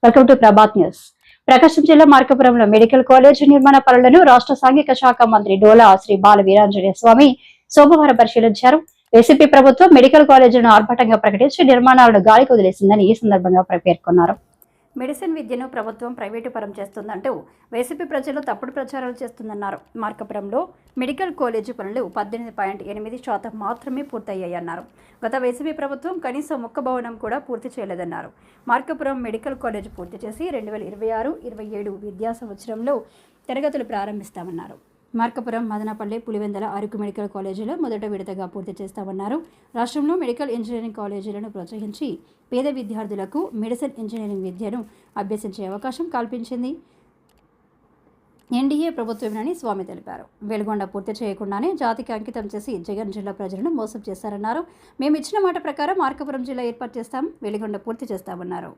Welcome to Prabhat news. Prakasam జిల్లా మార్కాపురంలో medical college నిర్మాణ పనులను రాష్ట్ర సాంఘిక శాఖ మంత్రి డోలా శ్రీ బాల వీరాంజనేయ స్వామి సోమవారం పరిశీలించారు. వైసీపీ ప్రభుత్వం మెడికల్ కాలేజీలను ఆర్భాటంగా ప్రకటించి నిర్మాణాలను గాలికి వదిలేసిందని ఈ సందర్భంగా పేర్కొన్నారు. మెడిసిన్ విద్యను ప్రభుత్వం ప్రైవేటు పరం చేస్తుందంటూ వైసీపీ ప్రజలు తప్పుడు ప్రచారాలు చేస్తుందన్నారు. మార్కాపురంలో మెడికల్ కాలేజీ పనులు 18.8% మాత్రమే పూర్తయ్యాయన్నారు. గత వైసీపీ ప్రభుత్వం కనీసం ఒక్క భవనం కూడా పూర్తి చేయలేదన్నారు. మార్కాపురం మెడికల్ కాలేజ్ పూర్తి చేసి 2026-27 విద్యా సంవత్సరంలో తరగతులు ప్రారంభిస్తామన్నారు. మార్కాపురం, మదనపల్లి, పులివెందల, అరకు మెడికల్ కాలేజీలో మొదట విడతగా పూర్తి చేస్తామన్నారు. రాష్ట్రంలో మెడికల్ ఇంజనీరింగ్ కాలేజీలను ప్రోత్సహించి పేద విద్యార్థులకు మెడిసిన్ ఇంజనీరింగ్ విద్యను అభ్యసించే అవకాశం కల్పించింది ఎన్డీఏ ప్రభుత్వమేనని స్వామి తెలిపారు. వెలుగొండ పూర్తి చేయకుండానే జాతికి అంకితం చేసి జగన్ జిల్లా ప్రజలను మోసం చేశారన్నారు. మేము ఇచ్చిన మాట ప్రకారం మార్కాపురం జిల్లా ఏర్పాటు చేస్తాం, వెలుగొండ పూర్తి చేస్తామన్నారు.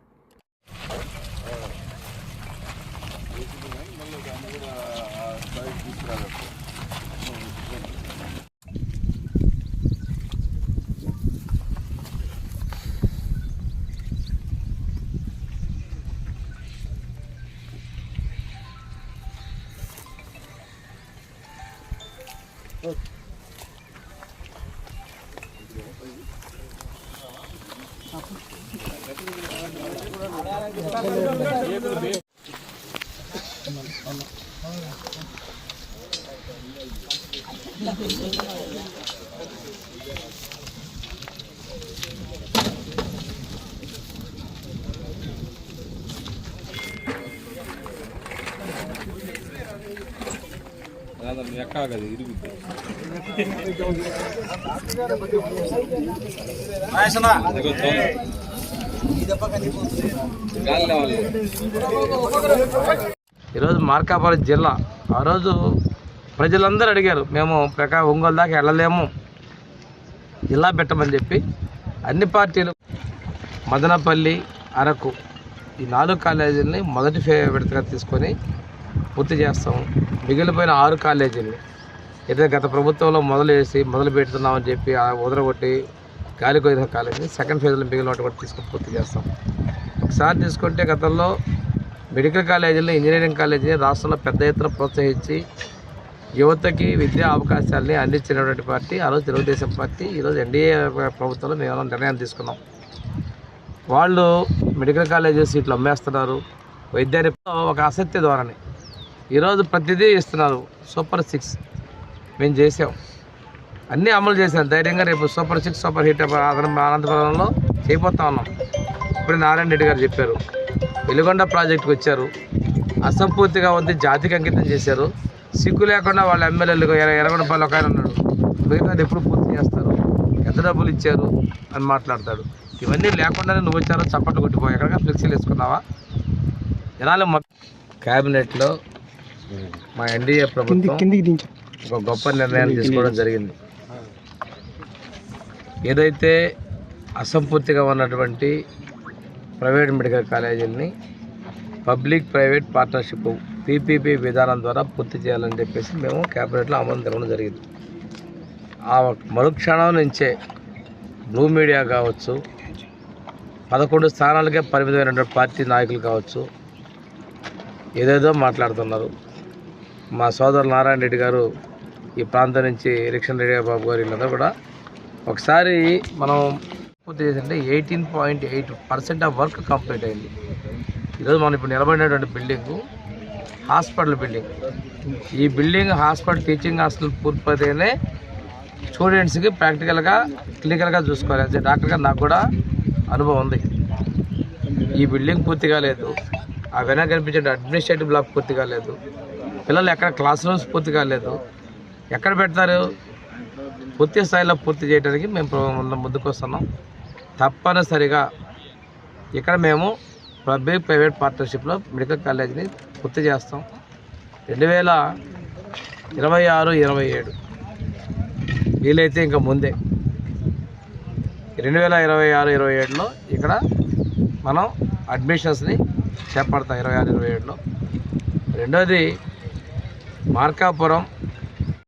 ఈరోజు మార్కాపురం జిల్లా ఆ రోజు ప్రజలందరూ అడిగారు, మేము ఒంగోలు దాకా వెళ్ళలేము, జిల్లా పెట్టమని చెప్పి అన్ని పార్టీలు మదనపల్లి, అరకు ఈ 4 కాలేజీలని మొదటి విడతగా తీసుకొని పూర్తి చేస్తాము. మిగిలిపోయిన 6 కాలేజీలు ఏదైతే గత ప్రభుత్వంలో మొదలు పెడుతున్నామని చెప్పి వదలగొట్టి గాలికి వదిలిన కాలేజీ సెకండ్ ఫేజ్లో మిగిలిన కూడా తీసుకొని పూర్తి చేస్తాం. ఒకసారి తీసుకుంటే గతంలో మెడికల్ కాలేజీలు, ఇంజనీరింగ్ కాలేజీని రాష్ట్రంలో పెద్ద ఎత్తున ప్రోత్సహించి యువతకి విద్యా అవకాశాలని అందించినటువంటి పార్టీ ఆ రోజు తెలుగుదేశం పార్టీ. ఈరోజు ఎన్డీఏ ప్రభుత్వంలో మేము నిర్ణయం తీసుకున్నాం. వాళ్ళు మెడికల్ కాలేజీ సీట్లు అమ్మేస్తున్నారు. వైద్యాన్ని ఒక ఆసక్తి ద్వారానే ఈరోజు ప్రతిదీ ఇస్తున్నారు. సూపర్ 6 మేము చేసాం, అన్నీ అమలు చేశాం ధైర్యంగా. రేపు సూపర్ 6 సూపర్ హిట్ అనంతపురంలో చేయబోతా ఉన్నాం. ఇప్పుడు నారాయణ రెడ్డి గారు చెప్పారు, వెలుగొండ ప్రాజెక్టుకి వచ్చారు, అసంపూర్తిగా ఉంది, జాతికి అంకితం చేశారు. సిగ్గు లేకుండా వాళ్ళ ఎమ్మెల్యేలు ఎర్రగొండపల్లి ఒక ఆయన ఉన్నాడు, మిగతా ఎప్పుడు పూర్తి చేస్తారు, ఎంత డబ్బులు ఇచ్చారు అని మాట్లాడతాడు. ఇవన్నీ లేకుండానే నువ్వు వచ్చారో చప్పట్లు కొట్టిపోయి ఎక్కడిగా ఫ్లెక్సీలు వేసుకున్నావా? జనాలు క్యాబినెట్లో మా ఎన్డీఏ ప్రభుత్వం ఒక గొప్ప నిర్ణయాన్ని తీసుకోవడం జరిగింది. ఏదైతే అసంపూర్తిగా ఉన్నటువంటి ప్రైవేట్ మెడికల్ కాలేజీలని పబ్లిక్ ప్రైవేట్ పార్ట్నర్షిప్ పీపీపీ విధానం ద్వారా పూర్తి చేయాలని చెప్పేసి మేము క్యాబినెట్లో ఆమోదం తెలవడం జరిగింది. ఆ మరుక్షణం నుంచే బ్లూ మీడియా కావచ్చు, 11 స్థానాలకే పరిమితమైనటువంటి పార్టీ నాయకులు కావచ్చు, ఏదేదో మాట్లాడుతున్నారు. మా సోదరు నారాయణ రెడ్డి గారు ఈ ప్రాంతం నుంచి ఎలక్షన్ రెడ్డి బాబు గారు వీళ్ళందరూ కూడా ఒకసారి మనం పూర్తి చేసింటే 18.8% ఆఫ్ వర్క్ కంప్లీట్ అయింది. ఈరోజు మనం ఇప్పుడు నిలబడినటువంటి బిల్డింగు హాస్పిటల్ బిల్డింగ్. ఈ బిల్డింగ్ హాస్పిటల్ టీచింగ్ హాస్టల్ పూర్తిపోతేనే స్టూడెంట్స్కి ప్రాక్టికల్గా క్లినికల్గా చూసుకోవాలి. అంటే డాక్టర్గా నాకు కూడా అనుభవం ఉంది. ఈ బిల్డింగ్ పూర్తి కాలేదు, ఆ వెనక కనిపించే అడ్మినిస్ట్రేటివ్ బ్లాక్ పూర్తి కాలేదు, పిల్లలు ఎక్కడ క్లాస్ రూమ్స్ పూర్తి కాలేదు. ఎక్కడ పెడతారు? పూర్తి స్థాయిలో పూర్తి చేయడానికి మేము ముందుకు వస్తున్నాం. తప్పనిసరిగా ఇక్కడ మేము పబ్లిక్ ప్రైవేట్ పార్ట్నర్షిప్లో మెడికల్ కాలేజీని పూర్తి చేస్తాం. 2026-27 వీలైతే ఇంకా ముందే 2026-27లో ఇక్కడ మనం అడ్మిషన్స్ని చేపడతాం. 26-27లో. రెండోది మార్కాపురం